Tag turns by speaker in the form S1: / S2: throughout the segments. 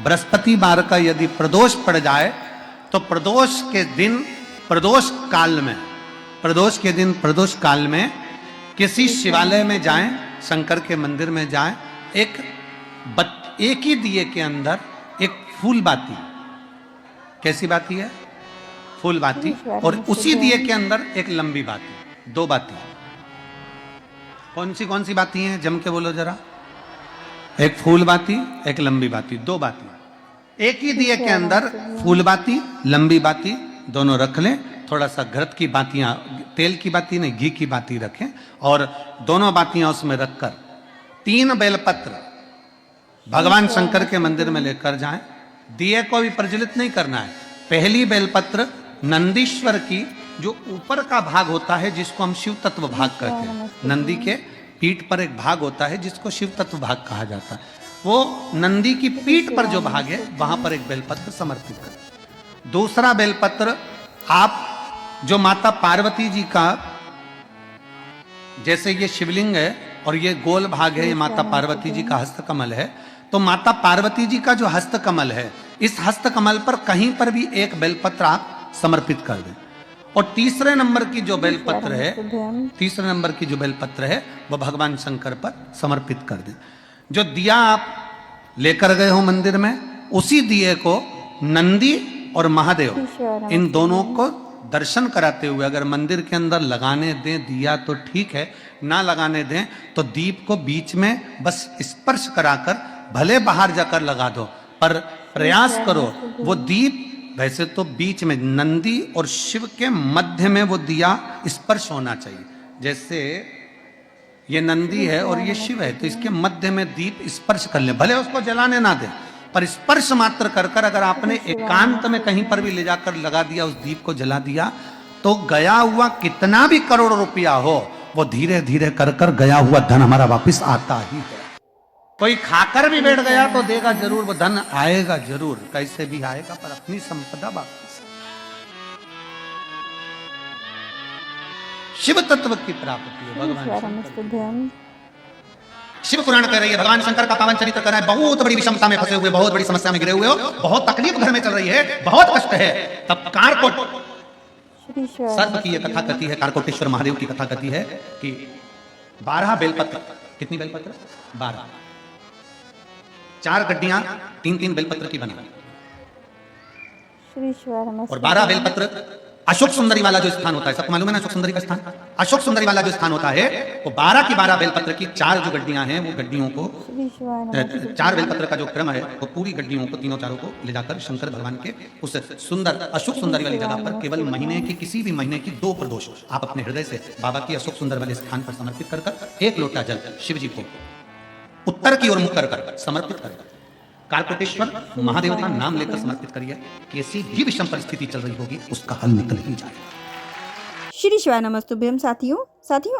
S1: बृहस्पतिवार का यदि प्रदोष पड़ जाए तो प्रदोष के दिन प्रदोष काल में किसी शिवालय में जाएं, शंकर के मंदिर में जाएं, एक ही दिए के अंदर एक फूल बाती, कैसी बाती है? फूल बाती, और उसी दिए के अंदर एक लंबी बाती, दो बाती। कौन सी बाती हैं? जम के बोलो जरा। एक फूल बाती, एक लंबी बाती, दो बाती। एक ही दिए के अंदर फूल बाती, लंबी बाती दोनों रख लें। थोड़ा सा घृत की बातियां, तेल की बाती नहीं, घी की बाती रखें, और दोनों बातियां उसमें रखकर 3 बेलपत्र भगवान शंकर के मंदिर में लेकर जाएं। दिए को भी प्रज्वलित नहीं करना है। पहली बेलपत्र नंदीश्वर की जो ऊपर का भाग होता है, जिसको हम शिव तत्व भाग कहते हैं, नंदी के पीठ पर एक भाग होता है जिसको शिव तत्व भाग कहा जाता है, वो नंदी की पीठ पर जो भाग है वहां पर एक बेलपत्र समर्पित करें। दूसरा बेलपत्र आप जो माता पार्वती जी का, जैसे ये शिवलिंग है और ये गोल भाग है, ये माता पार्वती जी का हस्तकमल है, तो माता पार्वती जी का जो हस्तकमल है, इस हस्तकमल पर कहीं पर भी एक बेलपत्र आप समर्पित कर दें। और तीसरे नंबर की जो बेलपत्र है वो भगवान शंकर पर समर्पित कर दें। जो दिया आप लेकर गए हो मंदिर में, उसी दिए को नंदी और महादेव इन दोनों को दर्शन कराते हुए अगर मंदिर के अंदर लगाने दें दिया तो ठीक है, ना लगाने दें तो दीप को बीच में बस स्पर्श कराकर भले बाहर जाकर लगा दो, पर प्रयास करो वो दीप, वैसे तो बीच में नंदी और शिव के मध्य में वो दिया स्पर्श होना चाहिए। जैसे ये नंदी है और ये शिव है, तो इसके मध्य में दीप स्पर्श कर ले, भले उसको जलाने ना दे, पर स्पर्श मात्र कर कर अगर आपने एकांत में कहीं पर भी ले जाकर लगा दिया, उस दीप को जला दिया, तो गया हुआ कितना भी करोड़ रुपया हो, वो धीरे धीरे कर कर गया हुआ धन हमारा वापस आता ही है। कोई खाकर भी बैठ गया तो देगा जरूर, वो धन आएगा जरूर, कैसे भी आएगा, पर अपनी संपदा वापस। शिव तत्व की प्राप्ति है भगवान। शिव पुराण कह रही है भगवान शंकर का पावन चरित्र कर रहा है। बहुत बड़ी विषमता में फंसे हुए, बहुत बड़ी समस्या में गिरे हुए हो, बहुत तकलीफ घर में चल रही है, बहुत कष्ट है, तब कारकोट सर्प की यह कथा कहती है, कारकोटेश्वर महादेव की कथा कहती है कि 12 बेलपत्र, कितनी बेलपत्र? 12, 4 गड्डियां 3-3 बेलपत्र की बना, और 12 बेलपत्र अशोक सुंदरी वाला जो स्थान होता है, सबको मालूम है ना अशोक सुंदरी का स्थान? अशोक सुंदरी वाला जो स्थान होता है, वो 12 की 12 बेलपत्र की 4 जो गड्डियां हैं, वो गड्डियों को 4 बेलपत्र का जो क्रम है, वो पूरी गड्डियों को, तीनों चारों को ले जाकर शंकर भगवान के उस सुंदर अशोक सुंदरी वाली जगह पर केवल महीने की, किसी भी महीने की 2 प्रदोष आप अपने हृदय से बाबा की अशोक सुंदर वाले स्थान पर समर्पित कर 1 लोटा जल शिव जी को उत्तर की ओर मुख कर समर्पित कर कारकोटेश्वर महादेव का नाम लेकर समर्पित करिए। कैसी भी विषम परिस्थिति चल रही होगी, उसका हल निकल ही जाएगा।
S2: श्री शिवाय नमस्तुभ्यम। साथियों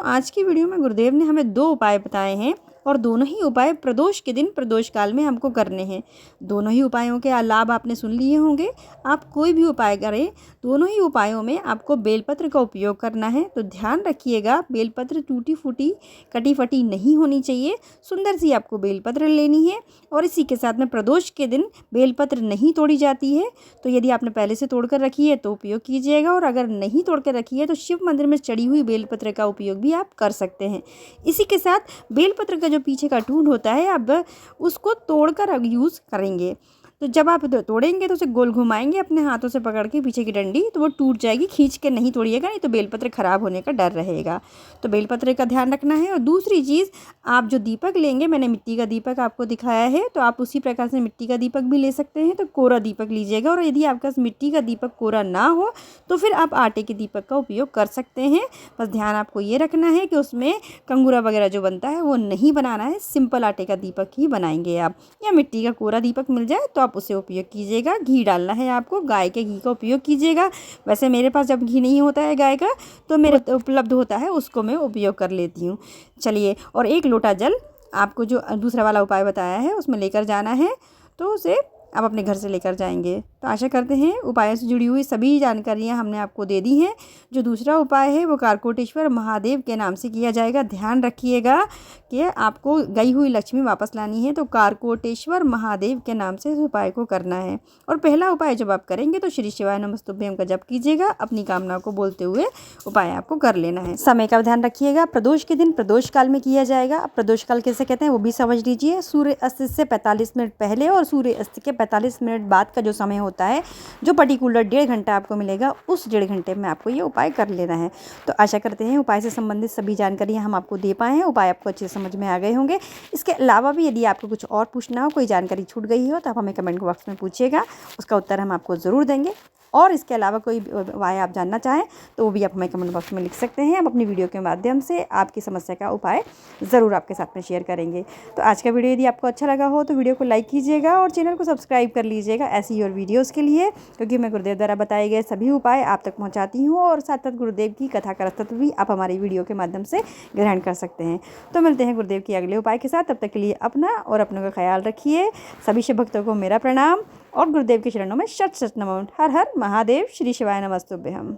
S2: आज की वीडियो में गुरुदेव ने हमें 2 उपाय बताए हैं, और दोनों ही उपाय प्रदोष के दिन प्रदोष काल में हमको करने हैं। दोनों ही उपायों के लाभ आपने सुन लिए होंगे। आप कोई भी उपाय करें, दोनों ही उपायों में आपको बेलपत्र का उपयोग करना है, तो ध्यान रखिएगा बेलपत्र टूटी फूटी कटी फटी नहीं होनी चाहिए, सुंदर सी आपको बेलपत्र लेनी है। और इसी के साथ में प्रदोष के दिन बेलपत्र नहीं तोड़ी जाती है, तो यदि आपने पहले से तोड़ कर रखी है तो उपयोग कीजिएगा, और अगर नहीं तोड़ कर रखी है तो शिव मंदिर में चढ़ी हुई बेलपत्र का उपयोग भी आप कर सकते हैं। इसी के साथ बेलपत्र का जो पीछे का टूट होता है, अब उसको तोड़कर अब यूज़ करेंगे। तो जब आप तोड़ेंगे तो उसे गोल घुमाएंगे अपने हाथों से पकड़ के पीछे की डंडी, तो वो टूट जाएगी। खींच के नहीं तोड़िएगा, नहीं तो बेलपत्र खराब होने का डर रहेगा। तो बेलपत्र का ध्यान रखना है। और दूसरी चीज़, आप जो दीपक लेंगे, मैंने मिट्टी का दीपक आपको दिखाया है, तो आप उसी प्रकार से मिट्टी का दीपक भी ले सकते हैं, तो कोरा दीपक लीजिएगा। और यदि आपका मिट्टी का दीपक कोरा ना हो तो फिर आप आटे के दीपक का उपयोग कर सकते हैं। बस ध्यान आपको ये रखना है कि उसमें कंगूरा वगैरह जो बनता है वो नहीं बनाना है, सिंपल आटे का दीपक ही बनाएंगे आप, या मिट्टी का कोरा दीपक मिल जाए तो आप उसे उपयोग कीजिएगा। घी डालना है आपको, गाय के घी का उपयोग कीजिएगा। वैसे मेरे पास जब घी नहीं होता है गाय का, तो मेरे उपलब्ध होता है, उसको मैं उपयोग कर लेती हूँ। चलिए, और 1 लोटा जल आपको जो दूसरा वाला उपाय बताया है उसमें लेकर जाना है, तो उसे आप अपने घर से लेकर जाएंगे। तो आशा करते हैं उपायों से जुड़ी हुई सभी जानकारियां हमने आपको दे दी हैं। जो दूसरा उपाय है वो कारकोटेश्वर महादेव के नाम से किया जाएगा। ध्यान रखिएगा रखिए, आपको गई हुई लक्ष्मी वापस लानी है तो कारकोटेश्वर महादेव के नाम से इस उपाय को करना है। और पहला उपाय जब आप करेंगे तो श्री शिवाय नमस्तुभ्यम का जप कीजिएगा, अपनी कामना को बोलते हुए उपाय आपको कर लेना है। समय का ध्यान रखिएगा, प्रदोष के दिन प्रदोष काल में किया जाएगा। प्रदोष काल कैसे कहते हैं वो भी समझ लीजिए। सूर्य अस्त से 45 मिनट पहले और सूर्य अस्त के 45 मिनट बाद का जो समय होता है, जो पर्टिकुलर 1.5 घंटा आपको मिलेगा, उस 1.5 घंटे में आपको ये उपाय कर लेना है। तो आशा करते हैं उपाय से संबंधित सभी जानकारियाँ हम आपको दे पाए हैं, उपाय आपको अच्छे समझ में आ गए होंगे। इसके अलावा भी यदि आपको कुछ और पूछना हो, कोई जानकारी छूट गई हो, तो आप हमें कमेंट बॉक्स में पूछिएगा, उसका उत्तर हम आपको ज़रूर देंगे। और इसके अलावा कोई उपाय आप जानना चाहें तो वो भी आप हमें कमेंट बॉक्स में लिख सकते हैं। हम अपनी वीडियो के माध्यम से आपकी समस्या का उपाय ज़रूर आपके साथ में शेयर करेंगे। तो आज का वीडियो यदि आपको अच्छा लगा हो तो वीडियो को लाइक कीजिएगा और चैनल को सब्सक्राइब कर लीजिएगा ऐसी और वीडियोज़ के लिए, क्योंकि मैं गुरुदेव द्वारा बताए गए सभी उपाय आप तक पहुँचाती हूँ और साथ साथ गुरुदेव की कथा का रस्तत्व भी आप हमारी वीडियो के माध्यम से ग्रहण कर सकते हैं। तो मिलते हैं गुरुदेव के अगले उपाय के साथ, तब तक के लिए अपना और अपनों का ख्याल रखिए। सभी शिव भक्तों को मेरा प्रणाम और गुरुदेव के चरणों में शत शत नमन। हर हर महादेव। श्री शिवाय नमस्तुभ्यम।